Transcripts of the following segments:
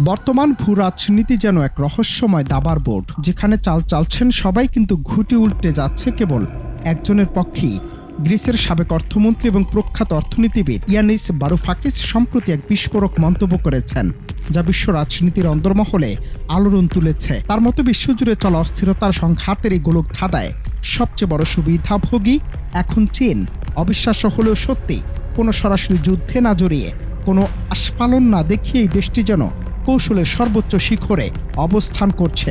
বর্তমান ভূ রাজনীতি যেন এক রহস্যময় দাবার বোর্ড, যেখানে চাল চালছেন সবাই, কিন্তু ঘুঁটি উল্টে যাচ্ছে কেবল একজনের পক্ষেই। গ্রিসের সাবেক অর্থমন্ত্রী এবং প্রখ্যাত অর্থনীতিবিদ ইয়ানিস ভারুফাকিস সম্প্রতি এক বিস্ফোরক মন্তব্য করেছেন, যা বিশ্ব রাজনীতির অন্দরমহলে আলোড়ন তুলেছে। তার মতো বিশ্বজুড়ে চলা অস্থিরতার সংঘাতের এই গোলক ধাঁধায় সবচেয়ে বড় সুবিধাভোগী এখন চীন। অবিশ্বাস্য হলেও সত্যি, কোনো সরাসরি যুদ্ধে না জড়িয়ে, কোনো আস্ফালন না দেখিয়ে এই দেশটি যেন কৌশলের সর্বোচ্চ শিখরে অবস্থান করছে।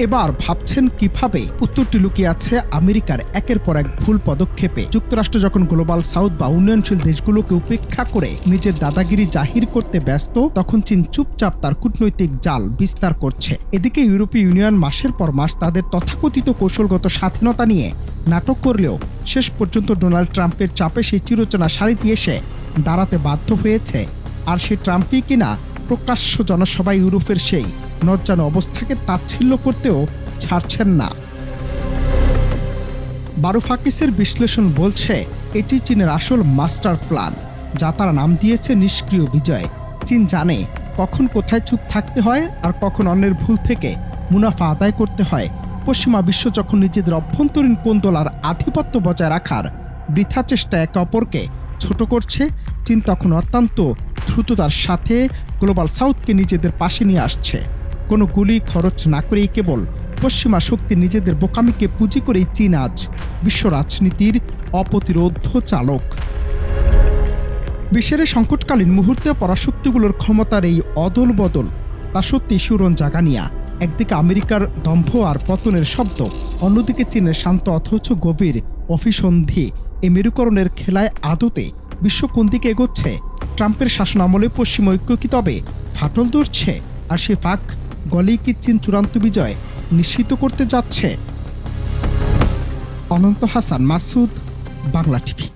এবার ভাবছেন কিভাবে? উত্তরটি লুকিয়ে আছে আমেরিকার একের পর এক ভুল পদক্ষেপে। যুক্তরাষ্ট্র যখন গ্লোবাল সাউথ বা উন্নয়নশীল দেশগুলোকে উপেক্ষা করে নিজের দাদাগিরি জাহির করতে ব্যস্ত, তখন চীন চুপচাপ তার কূটনৈতিক জাল বিস্তার করছে। এদিকে ইউরোপীয় ইউনিয়ন মাসের পর মাস তাদের তথাকথিত কৌশলগত স্বাধীনতা নিয়ে নাটক করলেও শেষ পর্যন্ত ডোনাল্ড ট্রাম্পের চাপে সেই চিরচেনা সারিতে এসে দাঁড়াতে বাধ্য হয়েছে। আর সেই ট্রাম্পই কিনা প্রকাশ্য জনসভায় ইউরোপের সেই নজ্জানো অবস্থাকে তাচ্ছিল্য করতেও ছাড়ছেন না। ভারুফাকিসের বিশ্লেষণ বলছে, এটি চীনের আসল মাস্টার প্ল্যান, যা তারা নাম দিয়েছে নিষ্ক্রিয় বিজয়। চীন জানে কখন কোথায় চুপ থাকতে হয় আর কখন অন্যের ভুল থেকে মুনাফা আদায় করতে হয়। পশ্চিমা বিশ্ব যখন নিজেদের অভ্যন্তরীণ কোন্দল আর আধিপত্য বজায় রাখার বৃথা চেষ্টা একে অপরকে ছোট করছে, চীন তখন অত্যন্ত দ্রুততার সাথে গ্লোবাল সাউথকে নিজেদের পাশে নিয়ে আসছে। কোনো গুলি খরচ না করেই, কেবল পশ্চিমা শক্তি নিজেদের বোকামিকে পুঁজি করেই চীন আজ বিশ্ব রাজনীতির অপ্রতিরোধ্য চালক। বিশ্বের সংকটকালীন মুহূর্তে পরাশক্তিগুলোর ক্ষমতার এই অদল বদল, তা সত্যি শিহরণ জাগানিয়া। একদিকে আমেরিকার দম্ভ আর পতনের শব্দ, অন্যদিকে চীনের শান্ত অথচ গভীর অভিসন্ধি। এই মেরুকরণের খেলায় আদতে বিশ্ব কোন দিকে এগোচ্ছে? ট্রাম্পের শাসন আমলে পশ্চিম ঐক্য কি তবে ফাটল ধরছে? আর সে ফাঁক গলেই কি চীন চূড়ান্ত বিজয় নিশ্চিত করতে যাচ্ছে? অনন্ত হাসান মাসুদ, বাংলা টিভি।